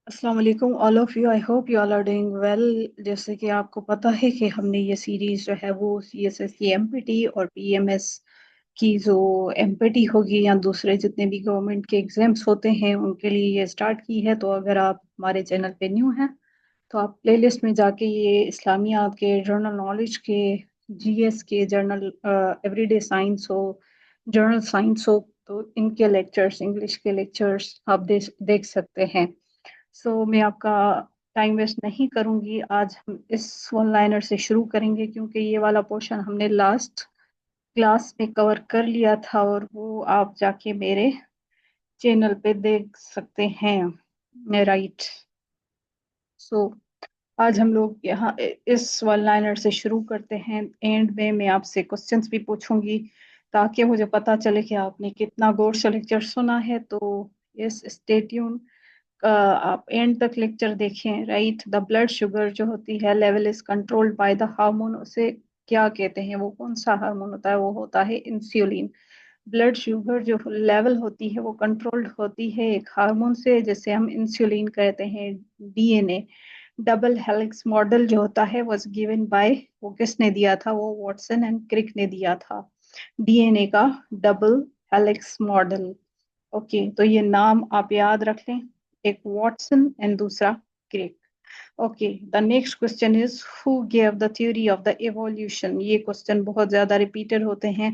अस्सलाम वालेकुम all of you. I hope you all are doing well. जैसे कि आपको पता है कि हमने ये सीरीज जो है वो CSS की MPT और PMS की जो MPT होगी या दूसरे जितने भी गवर्नमेंट के एग्जाम्स होते हैं उनके लिए ये स्टार्ट की है। तो अगर आप हमारे चैनल पे न्यू हैं तो आप प्लेलिस्ट में जाके ये इस्लामियात के, जनरल नॉलेज के, GS के, जर्नल एवरीडे साइंस हो, जनरल साइंस हो, तो इनके लेक्चर्स, इंग्लिश के लेक्चर्स आप देख सकते हैं। मैं आपका टाइम वेस्ट नहीं करूंगी। आज हम इस वन लाइनर से शुरू करेंगे क्योंकि ये वाला पोर्शन हमने लास्ट क्लास में कवर कर लिया था और वो आप जाके मेरे चैनल पे देख सकते हैं, राइट। सो आज हम लोग यहाँ इस वन लाइनर से शुरू करते हैं। एंड में मैं आपसे क्वेश्चंस भी पूछूंगी ताकि मुझे पता चले कि आपने कितना गौर से लेक्चर सुना है। तो यस, स्टे ट्यून। आप एंड तक लेक्चर देखें, राइट। द ब्लड शुगर जो होती है level is controlled by the hormone. उसे क्या कहते हैं? वो कौन सा हार्मोन होता है? वो होता है इंसुलिन। ब्लड शुगर जो लेवल होती है वो कंट्रोल्ड होती है एक हार्मोन से, जैसे हम इंसुलिन कहते हैं। DNA डबल हेलिक्स मॉडल जो होता है was गिवन बाय, वो किसने दिया था? वो वॉटसन एंड क्रिक ने दिया था, DNA का डबल हेलिक्स मॉडल। ओके, तो ये नाम आप याद रख लें, एक वॉटसन एंड दूसरा Crick. Okay, the next question is who gave the theory of the evolution. ये क्वेश्चन बहुत ज्यादा रिपीटेड होते हैं।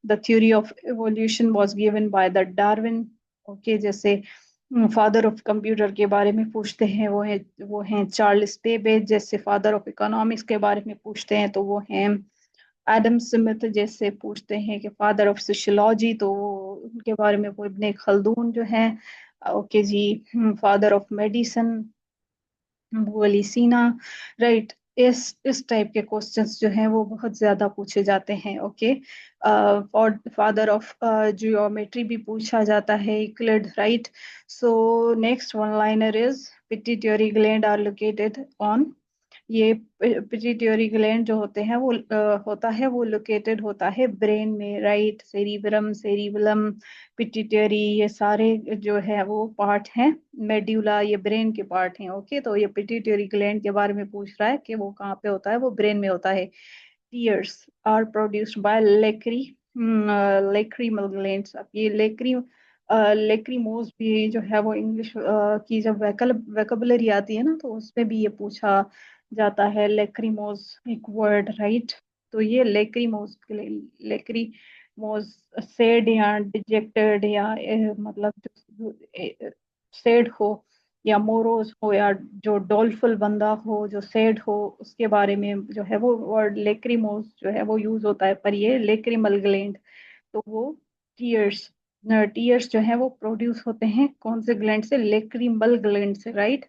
The theory of evolution was given by the Darwin. Okay, जैसे फादर ऑफ कंप्यूटर के बारे में पूछते हैं, वो हैं चार्ल्स बेबेज। जैसे फादर ऑफ इकोनॉमिक्स के बारे में पूछते हैं तो वो हैं एडम स्मिथ। जैसे पूछते हैं कि फादर ऑफ सोशियोलॉजी, तो उनके बारे में वो इब्ने खल्दून जो है। ओके जी। फादर ऑफ मेडिसिन वो अली सीना, राइट। इस टाइप के क्वेश्चंस जो हैं वो बहुत ज्यादा पूछे जाते हैं। ओके, और फादर ऑफ जियोमेट्री भी पूछा जाता है, Euclid, right. So next one liner is pituitary gland are located on. ये पिट्यूटरी ग्लैंड जो होते हैं वो होता है, वो लोकेटेड होता है ब्रेन में, राइट। सेरिब्रम, सेरिबलम, पिट्यूटरी, ये सारे जो है वो पार्ट हैं। मेड्यूला, ये ब्रेन के पार्ट हैं। ओके, तो ये पिट्यूटरी ग्लैंड के बारे में पूछ रहा है कि वो कहाँ पे होता है, वो ब्रेन में होता है। Tears are produced by lacrimal glands. अब ये लेक्रीमोस भी जो है वो इंग्लिश की जब वेकबलरी आती है ना तो उसमें भी ये पूछा जाता है, लेक्रीमोस एक वर्ड, राइट। तो ये लेक्रीमोस सैड या डिजेक्टेड या मतलब सैड हो या मोरोज हो या जो डोलफुल बंदा हो जो सैड हो, उसके बारे में जो है वो वर्ड लेक्रीमोस जो है वो यूज होता है। पर ये लेक्रीमल ग्लैंड, तो वो टीयर्स टीयर्स जो है वो प्रोड्यूस होते हैं कौन से ग्लैंड से? लेक्रीमल ग्लैंड से, right.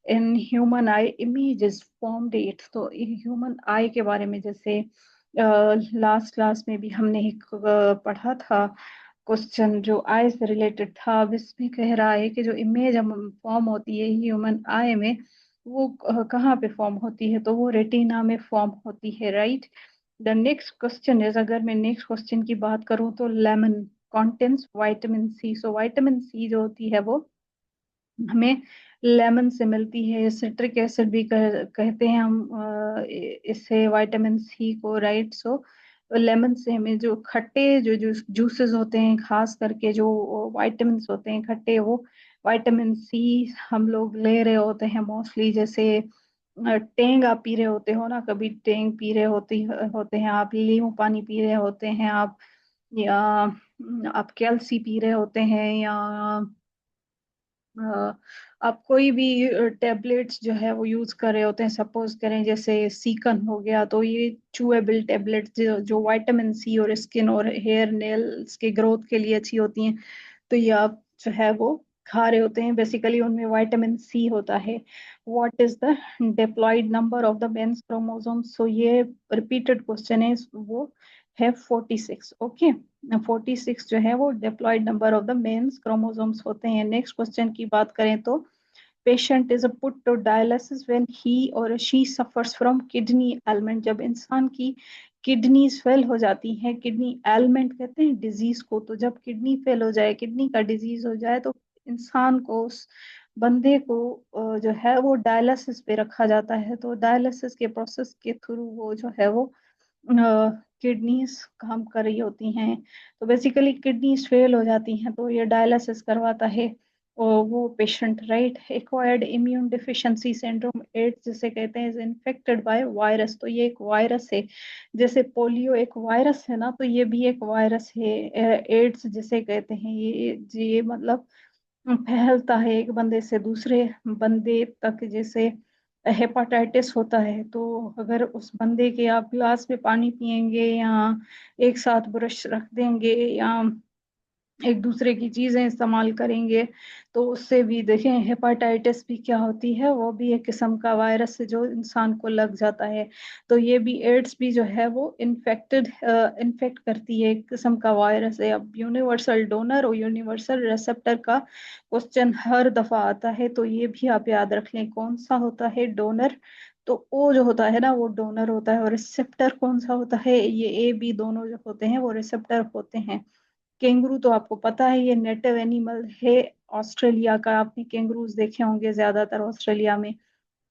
In human I image is formed it. तो ह्यूमन आई के बारे में जैसे लास्ट क्लास में भी हमने एक पढ़ा था क्वेश्चन जो आई से रिलेटेड था। अब इसमें कह रहा है कि जो इमेज हम फॉर्म होती है ह्यूमन आई में, वो कहाँ पे फॉर्म होती है? तो वो रेटिना में फॉर्म होती है, right. The next question is, अगर मैं नेक्स्ट क्वेश्चन की बात करूं तो lemon contains vitamin C. So vitamin C जो होती है वो हमें लेमन से मिलती है। सिट्रिक एसिड भी कहते हैं हम इससे विटामिन सी को, राइट। सो लेमन से हमें जो खट्टे जो जूसेस होते हैं, खास करके जो विटामिन होते हैं खट्टे, वो विटामिन सी हम लोग ले रहे होते हैं मोस्टली। जैसे टेंग आप पी रहे होते हो ना, कभी टेंग पी रहे होते हैं आप, नींबू पानी पी रहे होते हैं आप, या आप कैल्सी पी रहे होते हैं, या अ, आप कोई भी टेबलेट्स जो है वो यूज कर रहे होते हैं। सपोज करें जैसे सीकन हो गया, तो ये चूएबल टेबलेट्स जो विटामिन सी और स्किन और हेयर नेल्स के ग्रोथ के लिए अच्छी होती हैं, तो ये आप जो है वो खा रहे होते हैं। बेसिकली उनमें विटामिन सी होता है। What is the diploid number of the men's chromosome? So ये रिपीटेड क्वेश्चन है, वो है 46। ओके, 46 जो है वो diploid number of the men's chromosomes होते हैं। नेक्स्ट क्वेश्चन की बात करें तो patient is put to dialysis when he or she suffers from kidney ailment. जब इंसान की किडनीज फेल हो जाती हैं, किडनी एलिमेंट कहते हैं डिजीज को, तो जब किडनी फेल हो जाए, किडनी का डिजीज हो जाए, तो इंसान को बंदे को जो है वो डायलिसिस पे रखा जाता है। तो डायलिसिस के प्रोसेस के थ्रू वो जो है वो किडनीज काम कर रही होती हैं। तो बेसिकली किडनीज फेल हो जाती हैं तो ये डायलिसिस करवाता है और वो patient, right. Acquired immune deficiency syndrome, AIDS जिसे कहते हैं, इज इन्फेक्टेड बाय वायरस। तो ये एक वायरस है, जैसे पोलियो एक वायरस है ना, तो ये भी एक वायरस है। एड्स जिसे कहते हैं, ये मतलब फैलता है एक बंदे से दूसरे बंदे तक। जैसे हेपाटाइटिस होता है, तो अगर उस बंदे के आप गिलास में पानी पियेंगे या एक साथ ब्रश रख देंगे या एक दूसरे की चीजें इस्तेमाल करेंगे, तो उससे भी देखें हेपाटाइटिस भी क्या होती है, वो भी एक किस्म का वायरस है जो इंसान को लग जाता है। तो ये भी, एड्स भी जो है वो इन्फेक्ट करती है, एक किस्म का वायरस है। अब यूनिवर्सल डोनर और यूनिवर्सल रिसेप्टर का क्वेश्चन हर दफा आता है, तो ये भी आप याद रख लें, कौन सा होता है डोनर। तो ओ जो होता है ना वो डोनर होता है, और रिसेप्टर कौन सा होता है, ये ए बी दोनों जो होते हैं वो रिसेप्टर होते हैं। केंगरू तो आपको पता है ये नेटिव एनिमल है ऑस्ट्रेलिया का, आपने केंगरूज देखे होंगे ज्यादातर ऑस्ट्रेलिया में।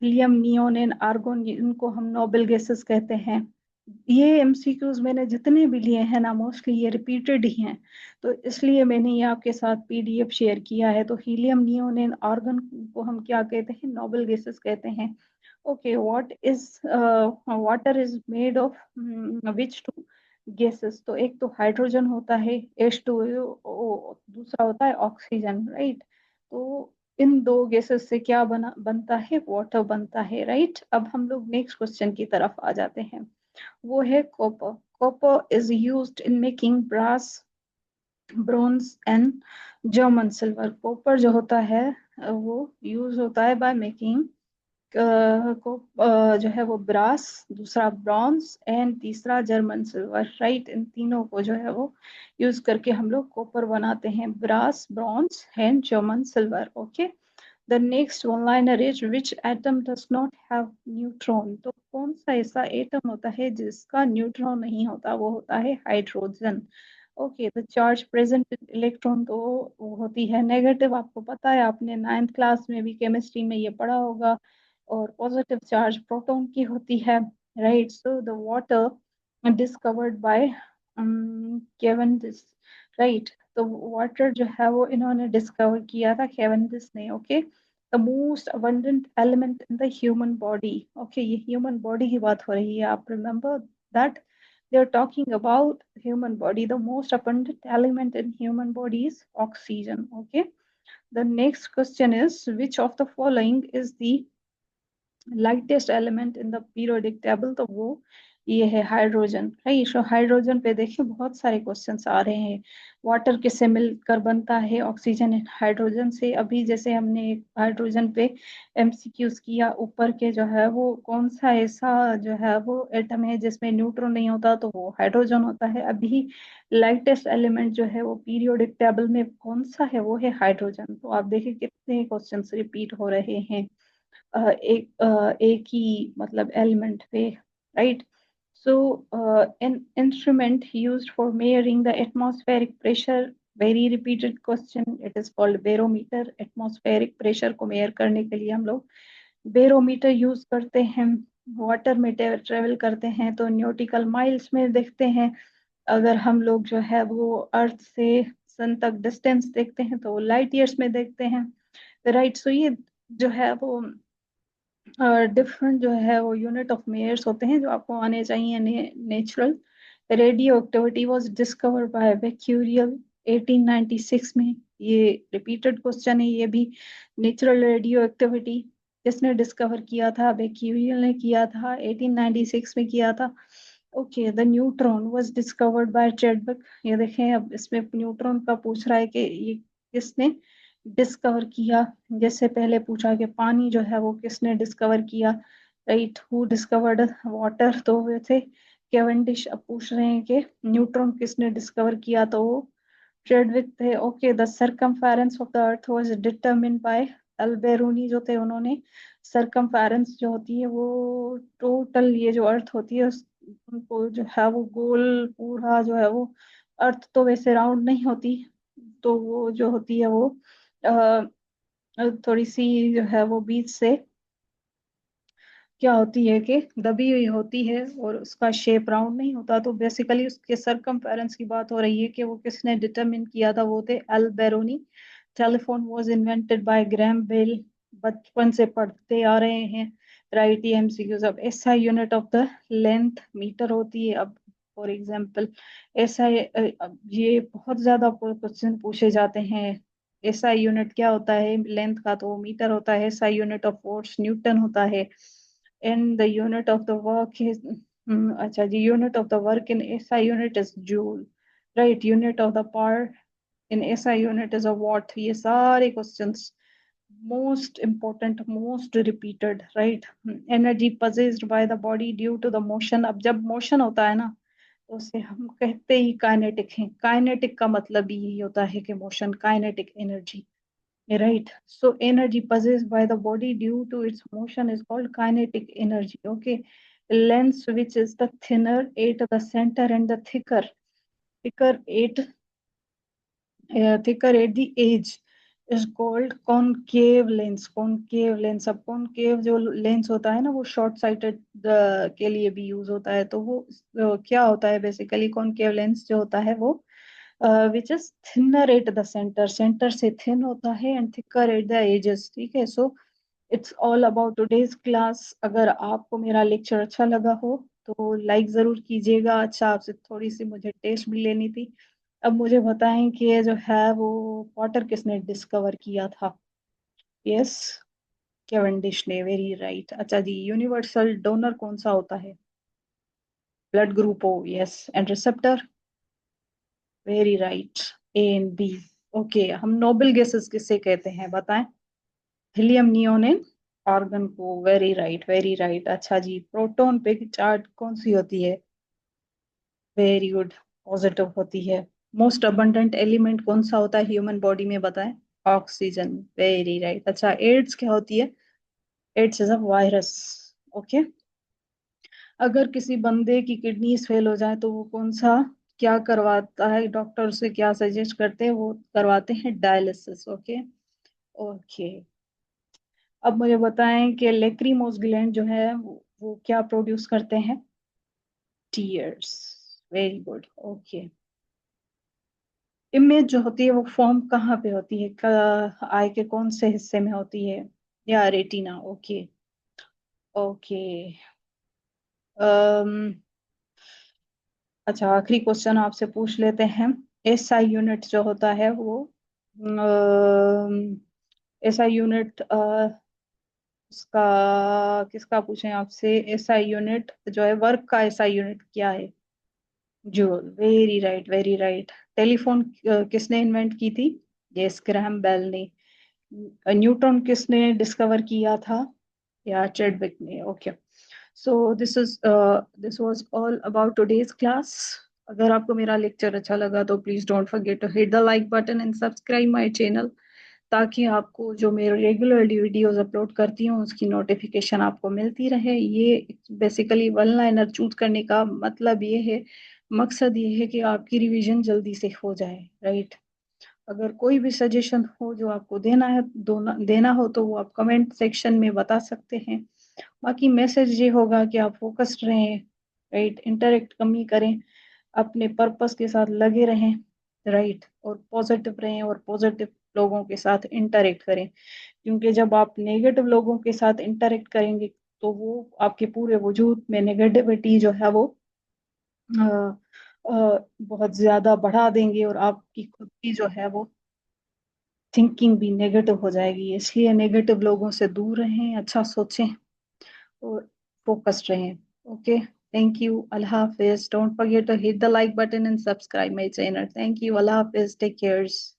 लियम नियोन एंड आर्गोन, इनको हम नोबेल गैसेस कहते हैं। ये एमसीक्यूज मैंने जितने भी लिए हैं ना, मोस्टली ये रिपीटेड ही हैं, तो इसलिए मैंने ये आपके साथ पीडीएफ शेयर किया है। तो हीलियम नियोन एंड आर्गन को हम क्या कहते हैं, नोबेल गैसेस कहते हैं। Okay, what is water is made of which two gases. तो एक तो हाइड्रोजन होता है H2O, दूसरा होता है ऑक्सीजन, राइट। तो इन दो गैसेस से क्या बनता है, वाटर बनता है, राइट। अब हम लोग नेक्स्ट क्वेश्चन की तरफ आ जाते हैं, वो है copper. Copper is used in making brass, bronze and German silver. Copper जो होता है वो यूज होता है बाय मेकिंग को जो है वो ब्रास, दूसरा ब्रॉन्ज एंड तीसरा जर्मन सिल्वर, राइट। इन तीनों को जो है वो यूज करके हम लोग कॉपर बनाते हैं, brass, bronze and German silver. Okay, the next one liner is which atom does not have neutron. तो कौन सा ऐसा एटम होता है जिसका न्यूट्रॉन नहीं होता, वो होता है hydrogen. Okay, the charge present in electron, तो वो होती है नेगेटिव। आपको पता है, आपने नाइन्थ क्लास में भी केमिस्ट्री में ये पढ़ा होगा। और पॉजिटिव चार्ज प्रोटॉन की होती है, right. So the water discovered by Cavendish, right. तो वाटर जो है वो इन्होंने डिस्कवर किया था केवेंडिश ने। Okay, the most abundant element in the human body. Okay, ये ह्यूमन बॉडी की बात हो रही है, आप remember that they are talking about human body. The most abundant element in human body is oxygen. Okay, the next question is which of the following is the lightest element in the periodic table. तो वो ये है hydrogen, right. तो hydrogen पे देखिए बहुत सारे questions आ रहे हैं। वाटर किससे मिलकर बनता है, ऑक्सीजन एंड हाइड्रोजन से। अभी जैसे हमने एक हाइड्रोजन पे एमसीक्यूज किया, ऊपर के जो है वो कौन सा ऐसा जो है वो एटम है जिसमें न्यूट्रॉन नहीं होता, तो वो हाइड्रोजन होता है। अभी लाइटेस्ट एलिमेंट जो है वो पीरियोडिक टेबल में कौन सा है, वो है हाइड्रोजन। तो आप देखिए कितने क्वेश्चंस रिपीट हो रहे हैं एक ही मतलब एलिमेंट पे, right. So an instrument used for measuring the atmospheric pressure, very repeated question, it is called barometer। Atmospheric pressure को मेयर करने के लिए हम लोग बेरोमीटर यूज करते हैं। वाटर में ट्रेवल करते हैं तो न्यूटिकल माइल्स में देखते हैं। अगर हम लोग जो है वो अर्थ से सन तक डिस्टेंस देखते हैं तो लाइट ईयर्स में देखते हैं, राइट। सो ये जो है वो डिफरेंट जो है वो यूनिट ऑफ मेयर्स होते हैं जो आपको आने चाहिए। Natural radioactivity was discovered by Becquerel 1896 में। ये रिपीटेड क्वेश्चन है ये भी। नेचुरल रेडियो एक्टिविटी किसने डिस्कवर किया था, बेक्यूरियल ने किया था, 1896 में किया था। Okay, the neutron was discovered by Chadwick. ये देखें, अब इसमें न्यूट्रॉन का पूछ रहा है कि ये किसने डिस्कवर किया। जैसे पहले पूछा कि पानी जो है वो किसने डिस्कवर किया, राइट। हु डिस्कवर्ड वाटर, तो वे थे केवेंडिश। अब पूछ रहे हैं कि न्यूट्रॉन किसने डिस्कवर किया, तो वो चैडविक थे। Okay, the circumference of the earth was determined by Alberuni, जो थे उन्होंने सरकमफेरेंस जो होती है वो टोटल ये जो अर्थ होती है उनको जो है वो गोल पूरा जो है वो, अर्थ तो वैसे राउंड नहीं होती, तो वो जो होती है वो थोड़ी सी जो है वो बीच से क्या होती है कि दबी हुई होती है और उसका शेप राउंड नहीं होता। तो बेसिकली उसके सरकमफेरेंस की बात हो रही है कि वो किसने डिटरमिन किया था, वो थे Alberuni. Telephone was invented by Graham Bell. बचपन से पढ़ते आ रहे हैं। राइट, ये एमसीक्यूज। अब SI unit of the length metre होती है। अब फॉर एग्जांपल एसआई, ये बहुत ज्यादा क्वेश्चन पूछे जाते हैं। एसआई यूनिट क्या होता है लेंथ का, तो मीटर होता है। SI unit of force Newton होता है। and the unit of the work is अच्छा जी, unit of the work in SI unit is joule, right? Unit of the power in SI unit is a watt। ये सारे questions most important, most repeated, right? Energy possessed by the body due to the motion। अब जब motion होता है ना, तो उसे हम कहते ही काइनेटिक है। काइनेटिक का मतलब ही यही होता है कि motion, kinetic energy, right? So energy possessed by the body due to its motion is called kinetic energy. Okay. Lens, which is the thinner at the center and the thicker at thicker at the edge, is called concave lens। concave lens, अब concave जो lens होता है ना, वो short sighted के लिए भी use होता है। तो वो क्या होता है बेसिकली, concave लेंस जो होता है वो which is thinner at the centre, centre से थिन होता है, and thicker at the edges. ठीक है। So it's all about today's class. अगर आपको मेरा लेक्चर अच्छा लगा हो तो लाइक जरूर कीजिएगा। अच्छा, आपसे थोड़ी सी मुझे टेस्ट भी लेनी थी। अब मुझे बताएं कि ये जो है वो वाटर किसने डिस्कवर किया था। यस, कैवेंडिश ने। Very right. अच्छा जी, यूनिवर्सल डोनर कौन सा होता है? Blood group O. Yes. And receptor? Very right, A and B. Okay, हम नोबल गैसेस किसे कहते हैं बताएं? हीलियम, नियोन, आर्गन को। Very right, very right. अच्छा जी, प्रोटॉन पे चार्ज कौन सी होती है? वेरी गुड, पॉजिटिव होती है। मोस्ट अबंडेंट एलिमेंट कौन सा होता है ह्यूमन बॉडी में बताएं? ऑक्सीजन। Very right. अच्छा, एड्स क्या होती है? AIDS is a virus. Okay. अगर किसी बंदे की किडनीज फेल हो जाए तो वो कौन सा क्या करवाता है, डॉक्टर उसे क्या सजेस्ट करते हैं? वो करवाते हैं डायलिसिस। ओके। ओके। अब मुझे बताएं कि लेक्रीमोस ग्लैंड जो है वो क्या प्रोड्यूस करते हैं? Tears. Very good. Okay. Image जो होती है वो फॉर्म कहाँ पे होती है? आई के कौन से हिस्से में होती है? या रेटिना? ओके। ओके। अच्छा, आखिरी क्वेश्चन आपसे पूछ लेते हैं। एसआई यूनिट जो होता है वो एसआई यूनिट उसका किसका पूछें आपसे? एसआई यूनिट जो है वर्क का, एसआई यूनिट क्या है? Joule. Very right, very right. Telephone किसने इन्वेंट की थी? यस, ग्रैहम बेल ने। न्यूटन किसने डिस्कवर किया था? या चैडविक ने। Okay. So this was all about today's class. अगर आपको मेरा लेक्चर अच्छा लगा तो please don't forget to hit the like button and subscribe my channel, ताकि आपको जो मैं रेगुलरली वीडियोस अपलोड करती हूँ उसकी नोटिफिकेशन आपको मिलती रहे। ये बेसिकली वन लाइनर चूज करने का मतलब ये है, मकसद ये है कि आपकी रिवीजन जल्दी से हो जाए। राइट। अगर कोई भी सजेशन हो जो आपको देना है, देना हो, तो वो आप कमेंट सेक्शन में बता सकते हैं। बाकी मैसेज ये होगा कि आप फोकस्ड रहें, राइट, इंटरेक्ट कम ही करें, अपने पर्पस के साथ लगे रहें, राइट, और पॉजिटिव रहें और पॉजिटिव लोगों के साथ इंटरेक्ट करें। क्योंकि जब आप नेगेटिव लोगों के साथ इंटरेक्ट करेंगे तो वो आपके पूरे वजूद में नेगेटिविटी जो है वो बहुत ज्यादा बढ़ा देंगे, और आपकी खुद की जो है वो थिंकिंग भी नेगेटिव हो जाएगी। इसलिए नेगेटिव लोगों से दूर रहें, अच्छा सोचें और फोकस्ड रहें। ओके, थैंक यू, अल्लाह हाफिज। Don't forget to hit the like button and subscribe my channel. Thank you, अल्लाह हाफिज, टेक केयर्स।